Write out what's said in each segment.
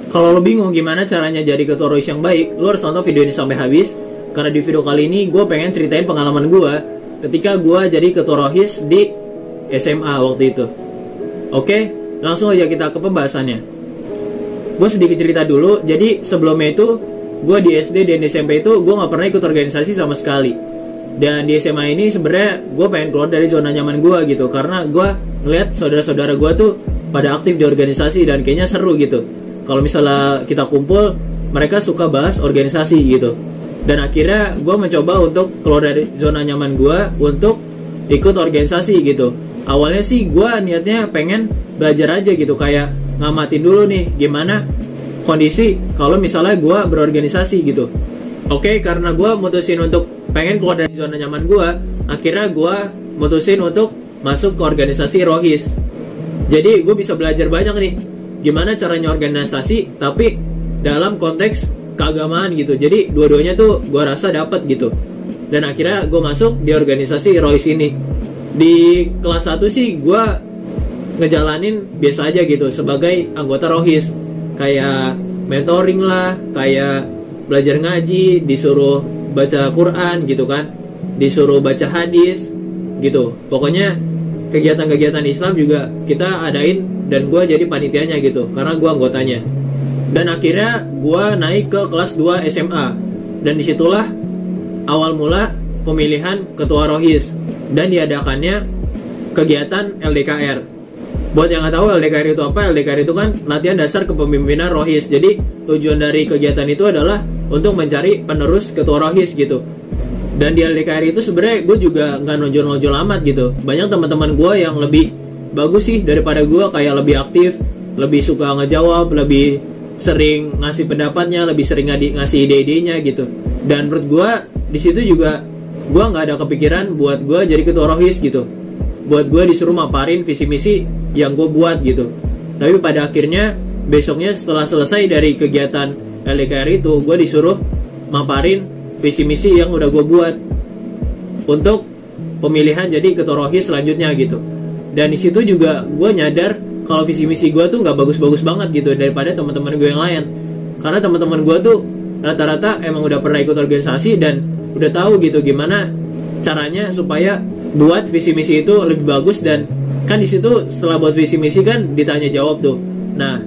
Kalau lo bingung gimana caranya jadi ketua rohis yang baik, lo harus nonton video ini sampai habis. Karena di video kali ini gue pengen ceritain pengalaman gue ketika gue jadi ketua rohis di SMA waktu itu. Oke, langsung aja kita ke pembahasannya. Gue sedikit cerita dulu. Jadi sebelumnya itu gue di SD dan SMP itu gue gak pernah ikut organisasi sama sekali. Dan di SMA ini sebenarnya gue pengen keluar dari zona nyaman gue gitu, karena gue ngeliat saudara-saudara gue tuh pada aktif di organisasi dan kayaknya seru gitu. Kalau misalnya kita kumpul, mereka suka bahas organisasi gitu. Dan akhirnya gue mencoba untuk keluar dari zona nyaman gue untuk ikut organisasi gitu. Awalnya sih gue niatnya pengen belajar aja gitu, kayak ngamatin dulu nih gimana kondisi kalau misalnya gue berorganisasi gitu. Oke, karena gue mutusin untuk pengen keluar dari zona nyaman gue, akhirnya gue mutusin untuk masuk ke organisasi rohis. Jadi gue bisa belajar banyak nih gimana caranya organisasi, tapi dalam konteks keagamaan gitu. Jadi dua-duanya tuh gue rasa dapet gitu. Dan akhirnya gue masuk di organisasi rohis ini. Di kelas 1 sih gue ngejalanin biasa aja gitu sebagai anggota rohis, kayak mentoring lah, kayak belajar ngaji, disuruh baca Quran gitu kan, disuruh baca hadis gitu. Pokoknya kegiatan-kegiatan Islam juga kita adain dan gue jadi panitianya gitu, karena gue anggotanya. Dan akhirnya gue naik ke kelas 2 SMA, dan disitulah awal mula pemilihan ketua rohis dan diadakannya kegiatan LDKR. Buat yang nggak tahu LDKR itu apa, LDKR itu kan latihan dasar kepemimpinan rohis. Jadi tujuan dari kegiatan itu adalah untuk mencari penerus ketua rohis gitu. Dan di LDKR itu sebenarnya gue juga nggak nonjol-nonjol amat gitu. Banyak teman-teman gue yang lebih bagus sih daripada gue, kayak lebih aktif, lebih suka ngejawab, lebih sering ngasih pendapatnya, lebih sering ngasih ide-idenya gitu. Dan menurut gue di situ juga gue nggak ada kepikiran buat gue jadi ketua rohis gitu, buat gue disuruh maparin visi misi yang gue buat gitu. Tapi pada akhirnya besoknya setelah selesai dari kegiatan LDKR itu, gue disuruh maparin visi misi yang udah gue buat untuk pemilihan jadi ketua rohis selanjutnya gitu. Dan di situ juga gue nyadar kalau visi misi gue tuh nggak bagus-bagus banget gitu daripada teman-teman gue yang lain. Karena teman-teman gue tuh rata-rata emang udah pernah ikut organisasi dan udah tahu gitu gimana caranya supaya buat visi misi itu lebih bagus. Dan kan di situ setelah buat visi misi kan ditanya jawab tuh. Nah,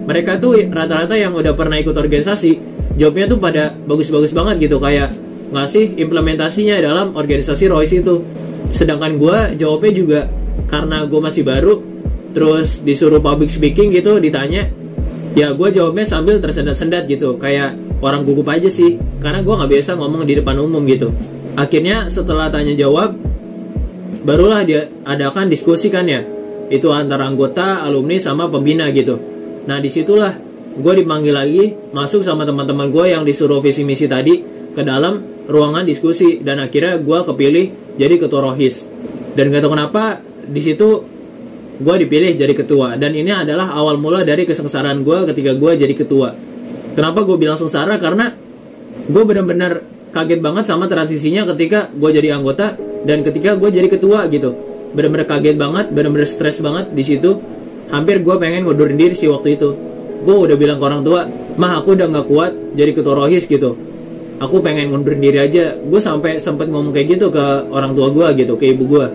mereka tuh rata-rata yang udah pernah ikut organisasi, jawabnya tuh pada bagus-bagus banget gitu, kayak ngasih implementasinya dalam organisasi rohis itu. Sedangkan gue jawabnya juga karena gue masih baru, terus disuruh public speaking gitu, ditanya, ya gue jawabnya sambil tersendat-sendat gitu, kayak orang gugup aja sih, karena gue nggak biasa ngomong di depan umum gitu. Akhirnya setelah tanya jawab, barulah dia adakan diskusi kan ya, itu antara anggota, alumni sama pembina gitu. Nah disitulah gue dipanggil lagi masuk sama teman-teman gue yang disuruh visi misi tadi ke dalam ruangan diskusi, dan akhirnya gue kepilih jadi ketua rohis. Dan gak tahu kenapa di situ gue dipilih jadi ketua, dan ini adalah awal mula dari kesengsaraan gue ketika gue jadi ketua. Kenapa gue bilang sengsara? Karena gue benar-benar kaget banget sama transisinya ketika gue jadi anggota dan ketika gue jadi ketua gitu. Benar-benar kaget banget, benar-benar stres banget di situ. Hampir gue pengen ngundurin diri sih waktu itu. Gue udah bilang ke orang tua, mah aku udah nggak kuat jadi ketua rohis gitu, aku pengen ngundurin diri aja. Gue sampai sempet ngomong kayak gitu ke orang tua gue gitu, ke ibu gue.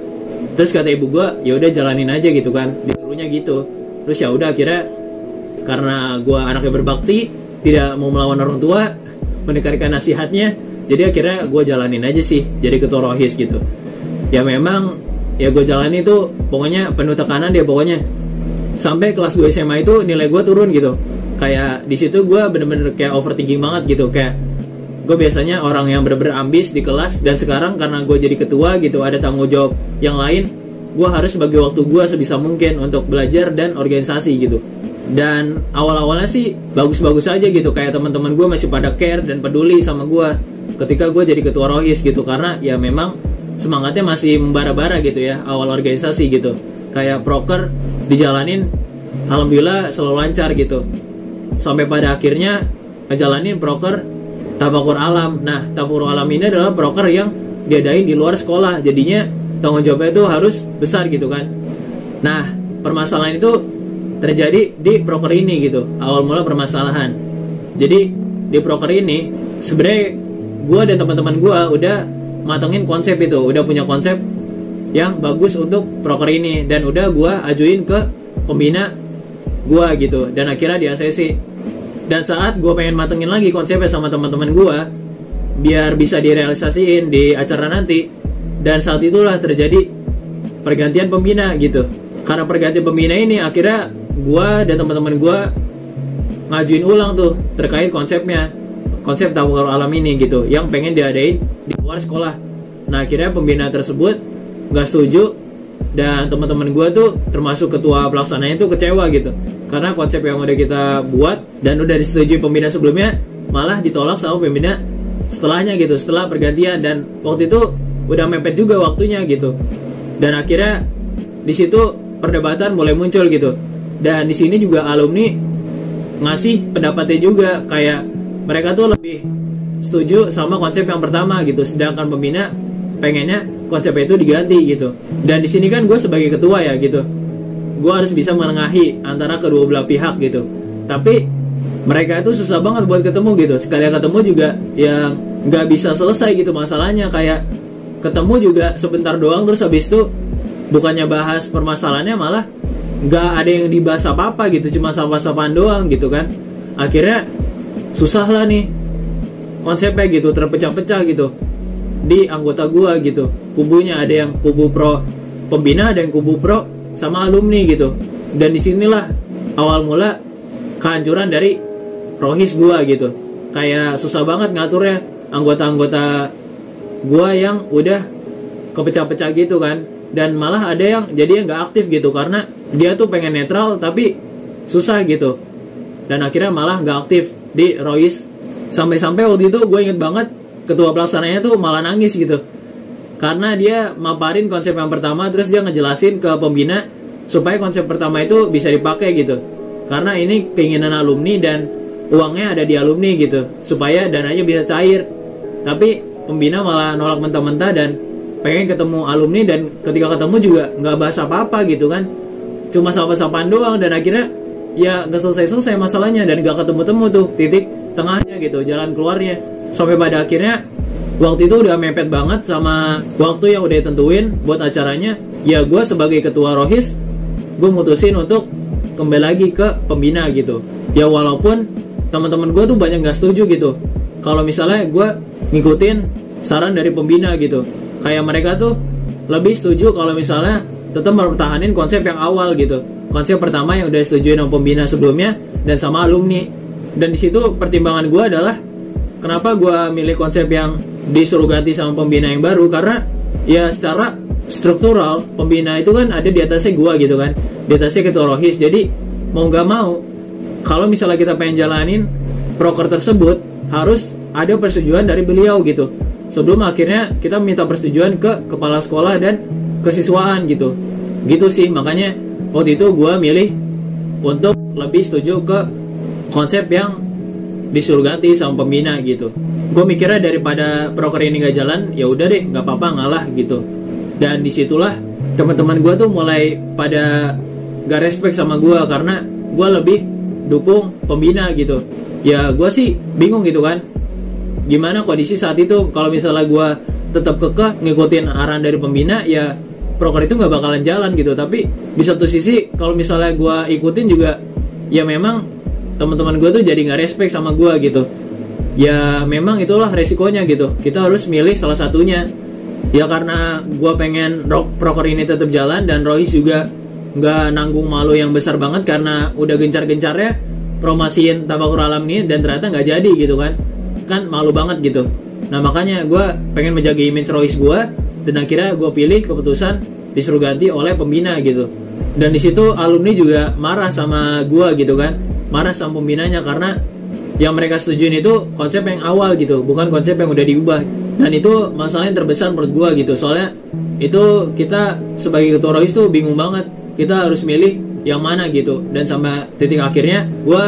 Terus kata ibu gue, ya udah jalanin aja gitu kan, disuruhnya gitu. Terus ya udah akhirnya karena gue anaknya berbakti, tidak mau melawan orang tua, mendengarkan nasihatnya, jadi akhirnya gue jalanin aja sih jadi ketua rohis gitu. Ya memang ya gue jalanin itu pokoknya penuh tekanan dia pokoknya. Sampai kelas 2 SMA itu nilai gue turun gitu. Kayak di situ gue bener-bener kayak overthinking banget gitu. Kayak gue biasanya orang yang bener-bener ambis di kelas, dan sekarang karena gue jadi ketua gitu, ada tanggung jawab yang lain, gue harus bagi waktu gue sebisa mungkin untuk belajar dan organisasi gitu. Dan awal-awalnya sih bagus-bagus aja gitu, kayak teman-teman gue masih pada care dan peduli sama gue ketika gue jadi ketua rohis gitu. Karena ya memang semangatnya masih membara-bara gitu ya awal organisasi gitu. Kayak proker dijalanin alhamdulillah selalu lancar gitu, sampai pada akhirnya ngejalanin proker tafakur alam. Nah tafakur alam ini adalah proker yang diadain di luar sekolah, jadinya tanggung jawabnya itu harus besar gitu kan. Nah permasalahan itu terjadi di proker ini gitu, awal mula permasalahan. Jadi di proker ini sebenarnya gue dan teman-teman gue udah matengin konsep itu, udah punya konsep yang bagus untuk proker ini, dan udah gue ajuin ke pembina gue gitu, dan akhirnya di ACC. Dan saat gue pengen matengin lagi konsepnya sama teman-teman gue biar bisa direalisasiin di acara nanti, dan saat itulah terjadi pergantian pembina gitu. Karena pergantian pembina ini akhirnya gue dan teman-teman gue ngajuin ulang tuh terkait konsepnya, konsep tawakal alam ini gitu, yang pengen diadain di luar sekolah. Nah akhirnya pembina tersebut gak setuju, dan teman-teman gue tuh termasuk ketua pelaksananya tuh kecewa gitu, karena konsep yang udah kita buat dan udah disetujui pembina sebelumnya malah ditolak sama pembina setelahnya gitu, setelah pergantian. Dan waktu itu udah mepet juga waktunya gitu, dan akhirnya di situ perdebatan mulai muncul gitu. Dan di sini juga alumni ngasih pendapatnya juga, kayak mereka tuh lebih setuju sama konsep yang pertama gitu, sedangkan pembina pengennya konsep itu diganti gitu. Dan di sini kan gue sebagai ketua ya gitu, gue harus bisa menengahi antara kedua belah pihak gitu. Tapi mereka itu susah banget buat ketemu gitu, sekali ketemu juga yang nggak bisa selesai gitu masalahnya. Kayak ketemu juga sebentar doang, terus habis itu bukannya bahas permasalahannya malah nggak ada yang dibahas apa-apa gitu, cuma sapa-sapaan doang gitu kan. Akhirnya susah lah nih konsepnya gitu, terpecah-pecah gitu di anggota gua gitu. Kubunya ada yang kubu pro pembina, ada yang kubu pro sama alumni gitu. Dan disinilah awal mula kehancuran dari rohis gua gitu. Kayak susah banget ngaturnya anggota-anggota gua yang udah kepecah-pecah gitu kan. Dan malah ada yang jadi nggak aktif gitu, karena dia tuh pengen netral tapi susah gitu, dan akhirnya malah nggak aktif di rohis. Sampai-sampai waktu itu gue inget banget ketua pelaksananya tuh malah nangis gitu, karena dia maparin konsep yang pertama, terus dia ngejelasin ke pembina supaya konsep pertama itu bisa dipakai gitu, karena ini keinginan alumni dan uangnya ada di alumni gitu, supaya dananya bisa cair. Tapi pembina malah nolak mentah-mentah dan pengen ketemu alumni, dan ketika ketemu juga nggak bahas apa-apa gitu kan, cuma sapa-sapaan doang. Dan akhirnya ya nggak selesai-selesai masalahnya, dan nggak ketemu-temu tuh titik tengahnya gitu, jalan keluarnya. Sampai pada akhirnya waktu itu udah mepet banget sama waktu yang udah ditentuin buat acaranya. Ya gue sebagai ketua rohis, gue mutusin untuk kembali lagi ke pembina gitu. Ya walaupun teman-teman gue tuh banyak nggak setuju gitu, kalau misalnya gue ngikutin saran dari pembina gitu. Kayak mereka tuh lebih setuju kalau misalnya tetap mempertahankan konsep yang awal gitu, konsep pertama yang udah disetujui sama pembina sebelumnya dan sama alumni. Dan di situ pertimbangan gue adalah kenapa gue milih konsep yang disuruh ganti sama pembina yang baru, karena ya secara struktural pembina itu kan ada di atasnya gue gitu kan, di atasnya ketua rohis. Jadi mau gak mau kalau misalnya kita pengen jalanin proker tersebut harus ada persetujuan dari beliau gitu, sebelum akhirnya kita minta persetujuan ke kepala sekolah dan kesiswaan gitu. Gitu sih, makanya waktu itu gue milih untuk lebih setuju ke konsep yang disuruh ganti sama pembina gitu. Gue mikirnya daripada proker ini gak jalan, ya udah deh gak apa-apa ngalah gitu. Dan disitulah teman-teman gue tuh mulai pada gak respect sama gue, karena gue lebih dukung pembina gitu. Ya gue sih bingung gitu kan, gimana kondisi saat itu kalau misalnya gue tetap kekeh ngikutin arahan dari pembina, ya proker itu nggak bakalan jalan gitu. Tapi di satu sisi kalau misalnya gue ikutin juga, ya memang teman-teman gue tuh jadi nggak respect sama gue gitu. Ya memang itulah resikonya gitu, kita harus milih salah satunya. Ya karena gue pengen proker ini tetap jalan, dan rohis juga nggak nanggung malu yang besar banget karena udah gencar-gencarnya promosiin tabakur alam ini dan ternyata nggak jadi gitu kan malu banget gitu. Nah makanya gue pengen menjaga image rohis gue, dan akhirnya gue pilih keputusan disuruh ganti oleh pembina gitu. Dan di situ alumni juga marah sama gue gitu kan, marah sama pembinanya, karena yang mereka setujuin itu konsep yang awal gitu, bukan konsep yang udah diubah. Dan itu masalah yang terbesar menurut gue gitu, soalnya itu kita sebagai ketua rohis tuh bingung banget, kita harus milih yang mana gitu. Dan sampai titik akhirnya gue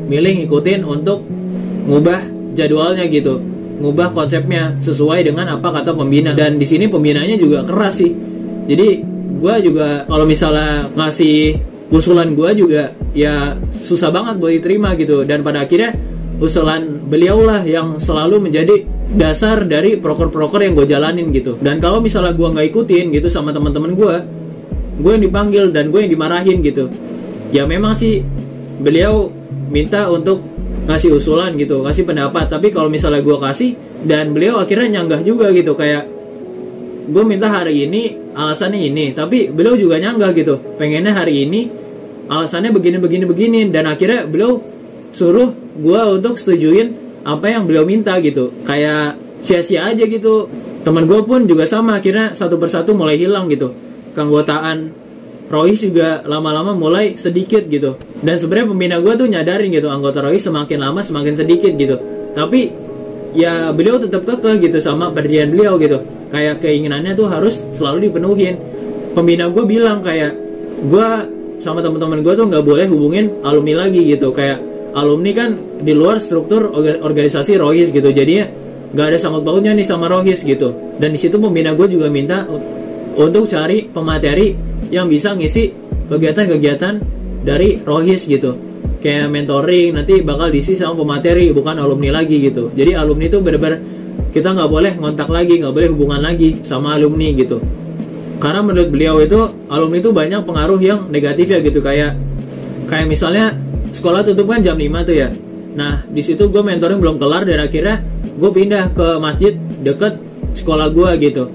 milih ngikutin untuk ngubah jadwalnya gitu, ngubah konsepnya sesuai dengan apa kata pembina. Dan di sini pembinanya juga keras sih. Jadi gue juga kalau misalnya ngasih usulan gue juga ya susah banget buat diterima gitu. Dan pada akhirnya usulan beliau lah yang selalu menjadi dasar dari proker-proker yang gue jalanin gitu. Dan kalau misalnya gue nggak ikutin gitu sama teman-teman gue yang dipanggil dan gue yang dimarahin gitu. Ya memang sih beliau minta untuk ngasih usulan gitu, ngasih pendapat. Tapi kalau misalnya gue kasih dan beliau akhirnya nyanggah juga gitu, kayak gue minta hari ini alasannya ini, tapi beliau juga nyanggah gitu, pengennya hari ini alasannya begini, dan akhirnya beliau suruh gue untuk setujuin apa yang beliau minta gitu. Kayak sia-sia aja gitu. Teman gue pun juga sama, akhirnya satu persatu mulai hilang gitu. Keanggotaan Rohis juga lama-lama mulai sedikit gitu. Dan sebenarnya pembina gue tuh nyadarin gitu, anggota Rohis semakin lama semakin sedikit gitu. Tapi ya beliau tetap kekeh gitu sama pendirian beliau gitu. Kayak keinginannya tuh harus selalu dipenuhin. Pembina gue bilang kayak, gue sama teman-teman gue tuh nggak boleh hubungin alumni lagi gitu. Kayak alumni kan di luar struktur organisasi Rohis gitu, jadinya nggak ada sangkut pautnya nih sama Rohis gitu. Dan di situ pembina gue juga minta untuk cari pemateri yang bisa ngisi kegiatan-kegiatan dari Rohis gitu. Kayak mentoring nanti bakal diisi sama pemateri, bukan alumni lagi gitu. Jadi alumni tuh bener-bener kita nggak boleh ngontak lagi, nggak boleh hubungan lagi sama alumni gitu. Karena menurut beliau itu alumni itu banyak pengaruh yang negatif ya gitu. Kayak misalnya sekolah tutup kan jam 5 tuh ya. Nah di situ gue mentoring belum kelar dan akhirnya gue pindah ke masjid deket sekolah gue gitu.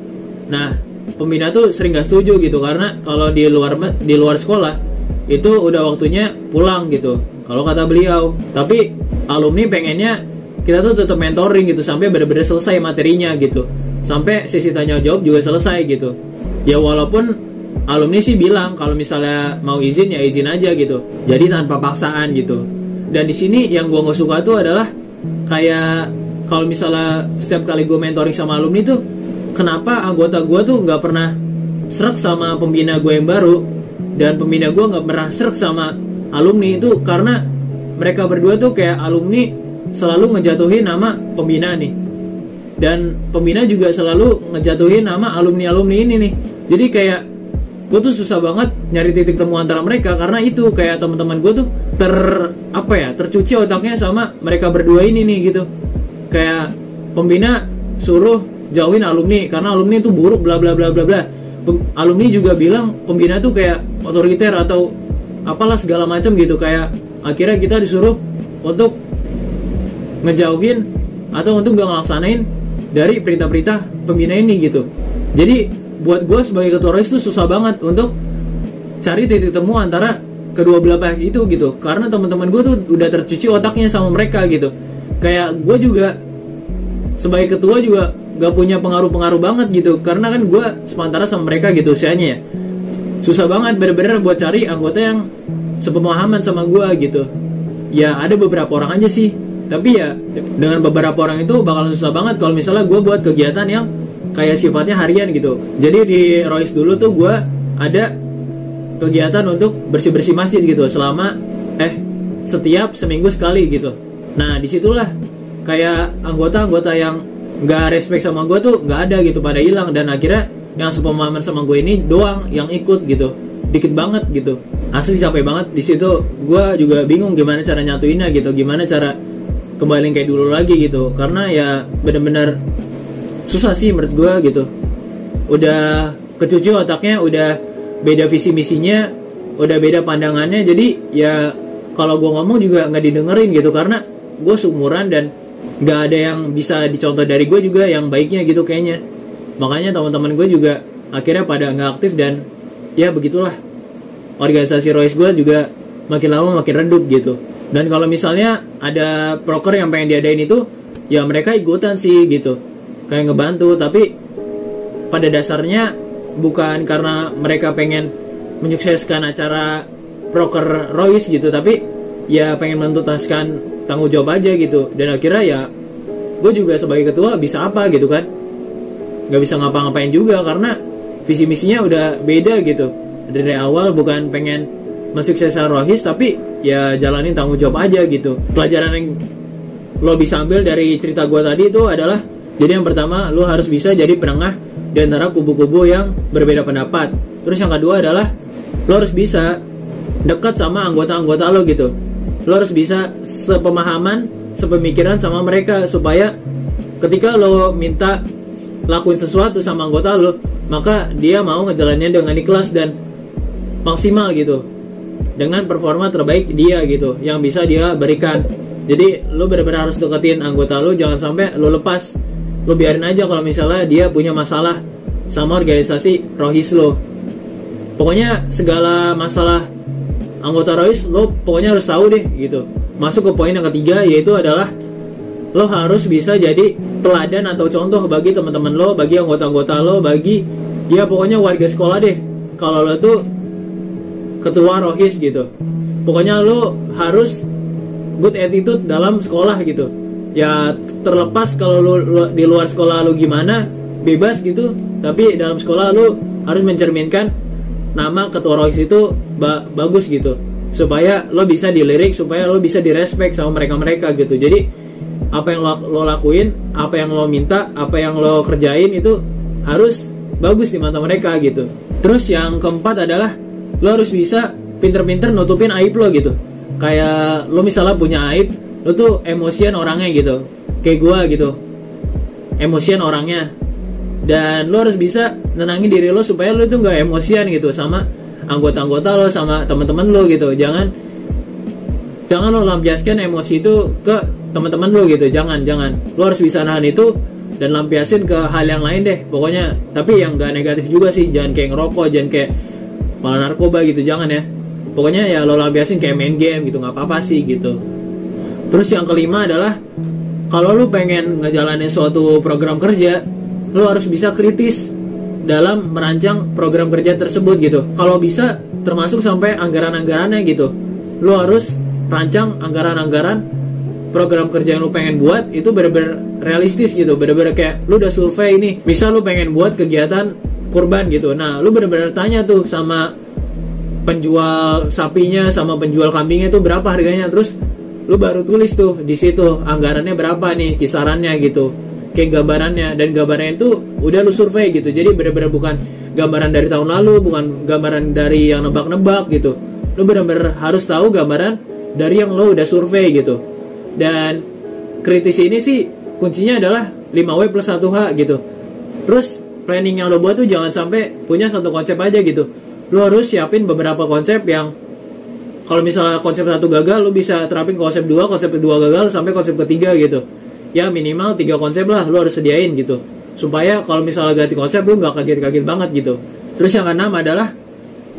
Nah pembina tuh sering gak setuju gitu, karena kalau di luar sekolah itu udah waktunya pulang gitu kalau kata beliau. Tapi alumni pengennya kita tuh tetap mentoring gitu sampai benar-benar selesai materinya gitu, sampai sesi tanya jawab juga selesai gitu. Ya walaupun alumni sih bilang kalau misalnya mau izin ya izin aja gitu, jadi tanpa paksaan gitu. Dan di sini yang gue nggak suka tuh adalah kayak kalau misalnya setiap kali gue mentoring sama alumni tuh, kenapa anggota gue tuh nggak pernah serak sama pembina gue yang baru, dan pembina gue nggak pernah serak sama alumni itu karena mereka berdua tuh kayak alumni selalu ngejatuhin nama pembina nih, dan pembina juga selalu ngejatuhin nama alumni ini nih. Jadi kayak gue tuh susah banget nyari titik temu antara mereka, karena itu kayak teman-teman gue tuh tercuci otaknya sama mereka berdua ini nih gitu. Kayak pembina suruh jauhin alumni karena alumni itu buruk bla bla bla bla bla. Alumni juga bilang pembina tuh kayak otoriter atau apalah segala macam gitu. Kayak akhirnya kita disuruh untuk ngejauhin atau untuk gak ngelaksanain dari perintah-perintah pembina ini gitu. Jadi buat gue sebagai ketua Rohis tuh susah banget untuk cari titik temu antara kedua belah pihak itu gitu, karena teman-teman gue tuh udah tercuci otaknya sama mereka gitu. Kayak gue juga sebagai ketua juga gak punya pengaruh banget gitu, karena kan gue sepantara sama mereka gitu usianya ya. Susah banget bener-bener buat cari anggota yang sepemahaman sama gue gitu. Ya ada beberapa orang aja sih, tapi ya dengan beberapa orang itu bakalan susah banget kalau misalnya gue buat kegiatan yang kayak sifatnya harian gitu. Jadi di Rohis dulu tuh gue ada kegiatan untuk bersih-bersih masjid gitu selama setiap seminggu sekali gitu. Nah disitulah kayak anggota-anggota yang nggak respect sama gue tuh nggak ada gitu, pada hilang. Dan akhirnya yang sepemahaman sama gue ini doang yang ikut gitu, dikit banget gitu. Asli capek banget di situ. Gue juga bingung gimana cara nyatuinnya gitu, gimana cara kembali kayak dulu lagi gitu. Karena ya bener-bener susah sih menurut gue gitu. Udah kecuci otaknya, udah beda visi misinya, udah beda pandangannya. Jadi ya kalau gue ngomong juga nggak didengerin gitu, karena gue seumuran dan nggak ada yang bisa dicontoh dari gue juga yang baiknya gitu kayaknya. Makanya teman-teman gue juga akhirnya pada nggak aktif, dan ya begitulah organisasi Rohis gue juga makin lama makin redup gitu. Dan kalau misalnya ada proker yang pengen diadain itu, ya mereka ikutan sih gitu, kayak ngebantu. Tapi pada dasarnya bukan karena mereka pengen menyukseskan acara proker Rohis gitu, tapi ya pengen menuntaskan tanggung jawab aja gitu. Dan akhirnya ya gue juga sebagai ketua bisa apa gitu kan, nggak bisa ngapa-ngapain juga karena visi misinya udah beda gitu. Dari awal bukan pengen mensukseskan Rohis, tapi ya jalanin tanggung jawab aja gitu. Pelajaran yang lo bisa ambil dari cerita gue tadi itu adalah, jadi yang pertama lo harus bisa jadi penengah di antara kubu-kubu yang berbeda pendapat. Terus yang kedua adalah lo harus bisa dekat sama anggota-anggota lo gitu. Lo harus bisa sepemahaman, sepemikiran sama mereka, supaya ketika lo minta lakuin sesuatu sama anggota lo, maka dia mau ngejalaninnya dengan ikhlas dan maksimal gitu, dengan performa terbaik dia gitu yang bisa dia berikan. Jadi lo benar-benar harus deketin anggota lo, jangan sampai lo lepas, lo biarin aja kalau misalnya dia punya masalah sama organisasi Rohis lo. Pokoknya segala masalah anggota Rohis lo pokoknya harus tahu deh gitu. Masuk ke poin yang ketiga, yaitu adalah lo harus bisa jadi teladan atau contoh bagi teman-teman lo, bagi anggota-anggota lo, bagi ya pokoknya warga sekolah deh. Kalau lo tuh ketua Rohis gitu, pokoknya lo harus good attitude dalam sekolah gitu. Ya terlepas kalau lo di luar sekolah lo gimana, bebas gitu, tapi dalam sekolah lo harus mencerminkan nama ketua Rohis itu bagus gitu, supaya lo bisa dilirik, supaya lo bisa direspek sama mereka-mereka gitu. Jadi apa yang lo lakuin, apa yang lo minta, apa yang lo kerjain itu harus bagus di mata mereka gitu. Terus yang keempat adalah lo harus bisa pinter-pinter nutupin aib lo gitu. Kayak lo misalnya punya aib, lo tuh emosian orangnya gitu, kayak gue gitu, emosian orangnya. Dan lo harus bisa nenangin diri lo supaya lo tuh gak emosian gitu sama anggota-anggota lo, sama teman-teman lo gitu. Jangan lo lampiaskan emosi itu ke teman-teman lo gitu. Jangan lo harus bisa nahan itu dan lampiasin ke hal yang lain deh pokoknya. Tapi yang gak negatif juga sih, jangan kayak ngerokok, jangan kayak malah narkoba gitu, jangan ya. Pokoknya ya lo lampiasin kayak main game gitu, nggak apa-apa sih gitu. Terus yang kelima adalah kalau lo pengen ngejalanin suatu program kerja, lo harus bisa kritis dalam merancang program kerja tersebut gitu. Kalau bisa termasuk sampai anggaran-anggarannya gitu. Lo harus rancang anggaran-anggaran program kerja yang lo pengen buat itu bener-bener realistis gitu, bener-bener kayak lo udah survei nih. Misal lo pengen buat kegiatan kurban gitu, nah lo bener-bener tanya tuh sama penjual sapinya sama penjual kambingnya tuh berapa harganya, terus lo baru tulis tuh di situ anggarannya berapa nih kisarannya gitu, kayak gambarannya. Dan gambarannya itu udah lu survei gitu, jadi bener-bener bukan gambaran dari tahun lalu, bukan gambaran dari yang nebak-nebak gitu. Lu bener-bener harus tahu gambaran dari yang lo udah survei gitu. Dan kritis ini sih kuncinya adalah 5W plus 1H gitu. Terus planning yang lo buat tuh jangan sampai punya satu konsep aja gitu. Lo harus siapin beberapa konsep yang kalau misalnya konsep satu gagal, lo bisa terapin konsep kedua gagal sampai konsep ketiga gitu. Ya minimal 3 konsep lah lo harus sediain gitu, supaya kalau misalnya ganti konsep lo gak kaget-kaget banget gitu. Terus yang keenam adalah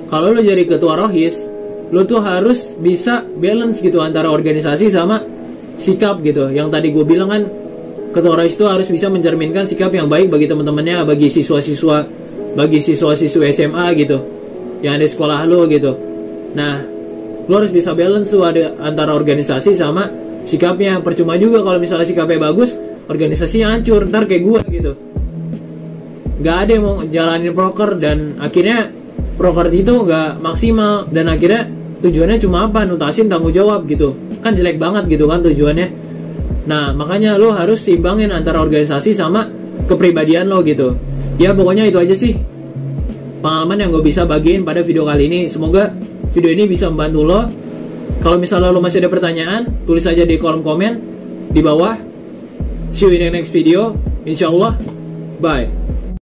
kalau lo jadi ketua Rohis, lo tuh harus bisa balance gitu antara organisasi sama sikap gitu. Yang tadi gue bilang kan, ketua Rohis itu harus bisa mencerminkan sikap yang baik bagi teman-temannya, bagi siswa-siswi SMA gitu yang ada di sekolah lo gitu. Nah, lo harus bisa balance tuh ada antara organisasi sama sikapnya. Percuma juga kalau misalnya sikapnya bagus, organisasinya hancur, ntar kayak gue gitu, gak ada yang mau jalanin proker, dan akhirnya proker itu gak maksimal, dan akhirnya tujuannya cuma apa, nutasin tanggung jawab gitu, kan jelek banget gitu kan tujuannya. Nah makanya lo harus seimbangin antara organisasi sama kepribadian lo gitu. Ya pokoknya itu aja sih pengalaman yang gue bisa bagiin pada video kali ini. Semoga video ini bisa membantu lo. Kalau misalnya lo masih ada pertanyaan, tulis aja di kolom komen di bawah. See you in the next video, insyaallah. Bye.